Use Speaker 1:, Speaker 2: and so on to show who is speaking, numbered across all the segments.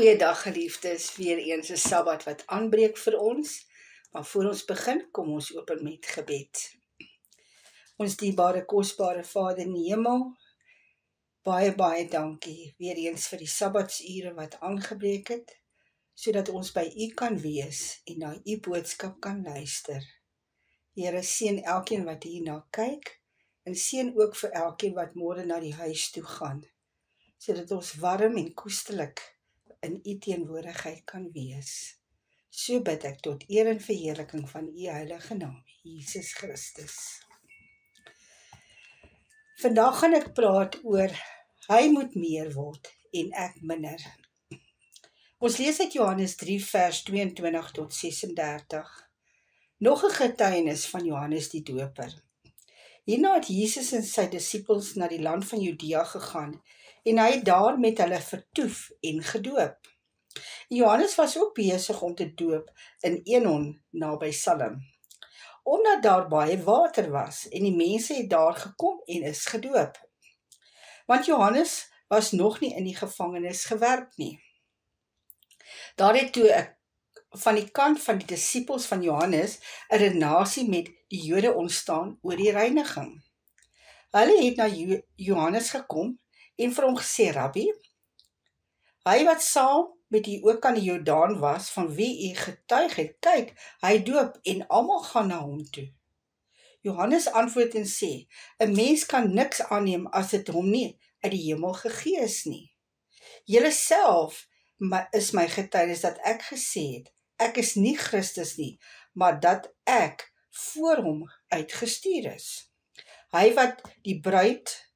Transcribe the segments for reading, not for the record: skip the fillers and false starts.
Speaker 1: Goeiedag geliefdes, weer eens 'n Sabbat wat aanbreek vir ons. Maar voor ons begin, kom ons open met gebed. Ons dierbare, kosbare Vader in die hemel, baie dankie weer eens vir die Sabbatsure wat aangebreek het, sodat ons by U kan wees en na U boodskap kan luister. Here, seën elkeen wat hierna kyk en seën ook vir elkeen wat môre na die huis toe gaan, sodat ons warm en koestelik in U teenwoordigheid kan wees. So bid ek tot eer en verheerliking van U heilige naam, Jesus Christus. Vandag gaan ek praat oor hy moet meer word en ek minder. Ons lees uit Johannes 3 vers 22 tot 36. Nog 'n getuienis van Johannes die Doper. Hierna het Jesus en sy disippels na die land van Judea gegaan en hy het daar met hulle vertoef en gedoop. Johannes was ook besig om te doop in Enon naby Salem, omdat daar baie water was en die mense het daar gekom en is gedoop. Want Johannes was nog nie in die gevangenis gewerp nie. Daar het toe van die kant van die disippels van Johannes 'n redenasie met die Jode ontstaan oor die reiniging. Hulle het na Johannes gekom en vir hom gesê, Rabbi, hy wat saam met u ook aan die Jordaan was, van wie u getuig het, kyk, hy doop en almal gaan na hom toe. Johannes antwoord en sê, 'n mens kan niks aanneem as dit hom nie uit die hemel gegee is nie. Julle self is my getuienis dat ek gesê het, ek is nie Christus nie, maar dat ek voor hom uitgestuur is. Hy wat die bruid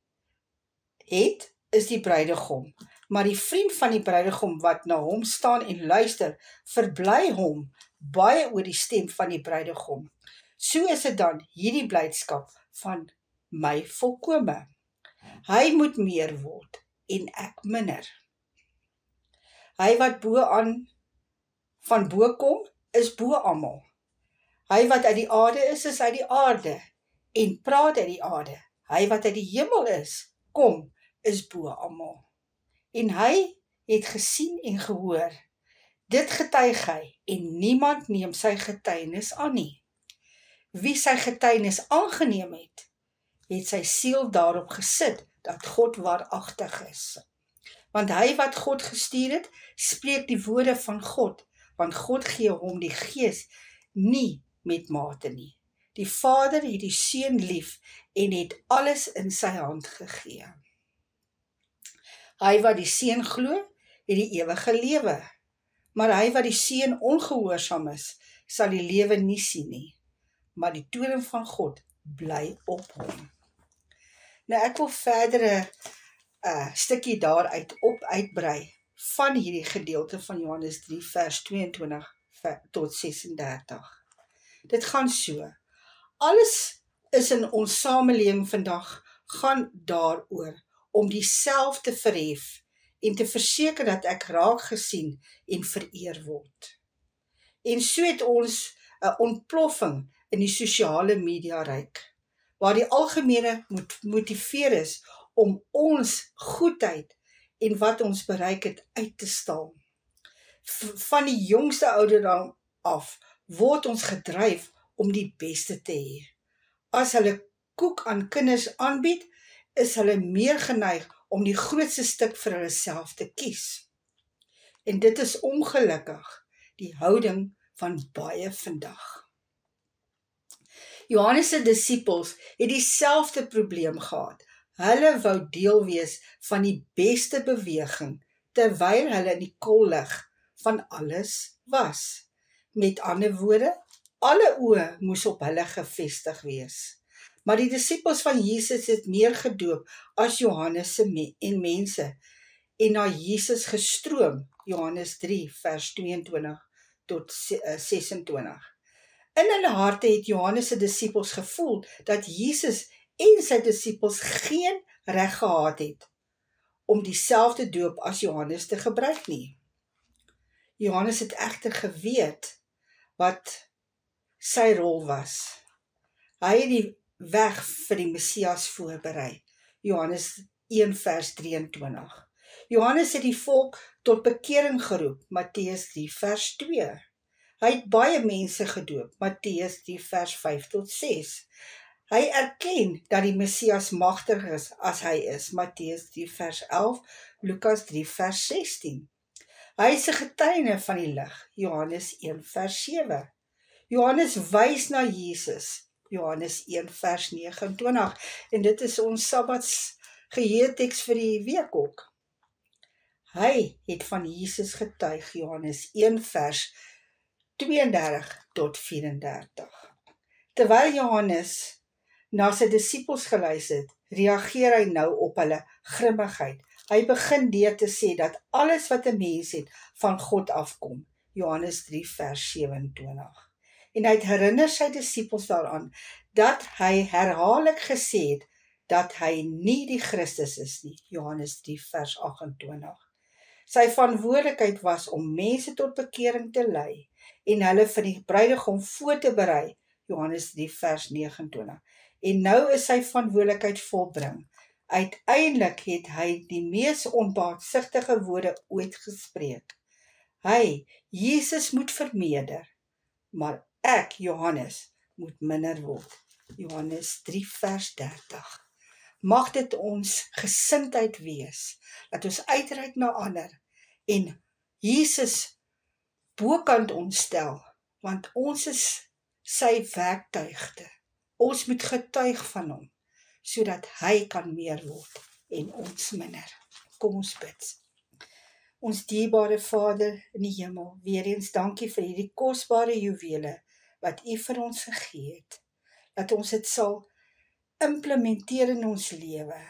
Speaker 1: het, is die bruidegom, maar die vriend van die bruidegom wat na hom staan en luister, verbly hom baie oor die stem van die bruidegom. So is dit dan hierdie blydskap van my volkome. Hy moet meer word en ek minder. Hy wat van bo kom, is bo almal. Hy wat uit die aarde is uit die aarde en praat uit die aarde. Hy wat uit die hemel is, kom, is bo almal. En hy het gesien en gehoor. Dit getuig hy en niemand neem sy getuienis aan nie. Wie sy getuienis aangeneem het, het sy siel daarop gesit dat God waaragtig is. Want hy wat God gestuur het, spreek die woorde van God, want God gee hom die Gees nie met mate nie. Die Vader het die Seun lief en het alles in sy hand gegee. Hy wat die Seun glo, het die ewige lewe, maar hy wat die Seun ongehoorsaam is, sal die lewe nie sien nie, maar die toorn van God bly op hom. Nou ek wil verder 'n stukkie daaruit uitbrei van hierdie gedeelte van Johannes 3 vers 22 tot 36. Dit gaan so. Alles is in ons samelewing vandag gaan daaroor om diself te verhef en te verseker dat ek raak gesien en vereer word. En so het ons 'n ontploffing in die sosiale media ryk, waar die algemene motiveer is om ons goedheid en wat ons bereik het uit te stal. Van die jongste ouderdom af word ons gedryf om die beste te hê. As hulle koek aan kinders aanbied, is hulle meer geneig om die grootste stuk vir hulle self te kies. En dit is ongelukkig die houding van baie vandag. Johannes se disippels het dieselfde probleem gehad. Hulle wou deel wees van die beste beweging, terwyl hulle in die kollig van alles was. Met ander woorde, alle oë moes op hulle gefestig wees. Maar die disippels van Jesus het meer gedoop as Johannes en mense, en na Jesus gestroom, Johannes 3 vers 22 tot 26. In hulle harte het Johannes se disippels gevoel dat Jesus en sy disippels geen reg gehad het om dieselfde doop as Johannes te gebruik nie. Johannes het egter geweet wat sy rol was. Hy het die weg vir die Messias voorberei. Johannes 1 vers 23. Johannes het die volk tot bekering geroep, Matteus 3 vers 2. Hy het baie mense gedoop, Matteus 3 vers 5 tot 6. Hy erken dat die Messias magtiger is as hy is, Matteus 3 vers 11, Lukas 3 vers 16. Hy is 'n getuie van die lig, Johannes 1 vers 7. Johannes wys na Jesus, Johannes 1 vers 29, en dit is ons Sabbats geheeteks vir die week ook. Hy het van Jesus getuig, Johannes 1 vers 32 tot 34. Terwyl Johannes na sy disippels geluister het, reageer hy nou op hulle grimmigheid. Hy begin deur te sê dat alles wat 'n mens het van God afkom, Johannes 3 vers 27. En hy herinner sy disippels daaraan dat hy herhaaldelik gesê het dat hy nie die Christus is nie, Johannes 3 vers 28. Sy verantwoordelikheid was om mense tot bekering te lei en hulle vir die bruidegom voor te berei, Johannes 3 vers 29. En nou is sy verantwoordelikheid volbring. Uiteindelik het hy die mees onbaatsigtige woorde ooit gespreek. Hy, Jesus, moet vermeerder, maar ek, Johannes, moet minder word. Johannes 3 vers 30. Mag dit ons gesindheid wees, dat ons uitreik na ander en Jesus bokant ons stel, want ons is sy werktuigte. Ons moet getuig van hom, sodat hy kan meer word en ons minder. Kom ons bid. Ons dierbare Vader in die hemel, weer eens dankie vir hierdie kosbare juwele wat U vir ons gegee het, dat ons dit sal implementeer in ons lewe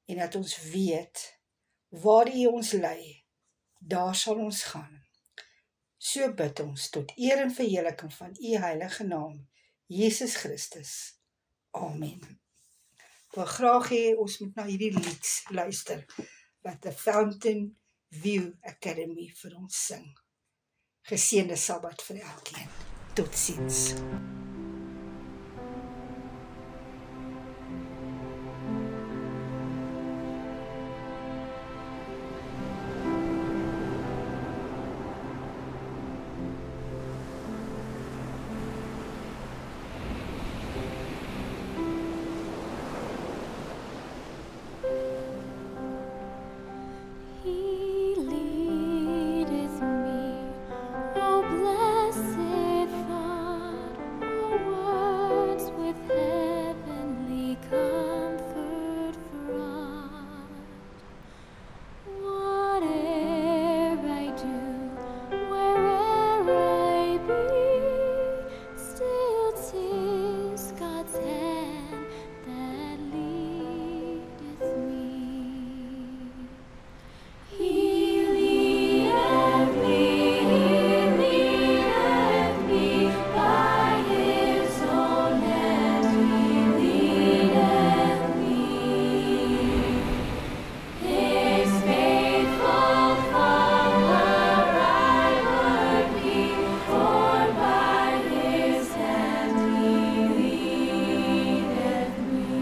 Speaker 1: en dat ons weet waar U ons lei, daar sal ons gaan. So bid ons tot eer en verheerliking van U heilige naam, Jesus Christus. Amen. Ek wil graag hê ons moet na hierdie lied luister wat the Fountain View Academy vir ons sing. Geseënde Sabbat vir elkeen. Totsiens.
Speaker 2: He leadeth me, O blessed thought, O words with heavenly comfort fraught. Whate'er I do, where'er I be, still 'tis God's hand that leadeth me. He leadeth me by His own hand. He leadeth me, His faithful follower I would be, for by His hand He leadeth me.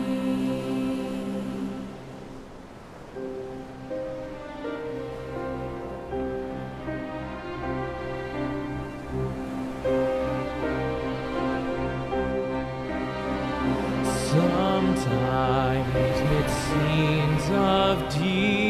Speaker 3: Sometimes it seems of deep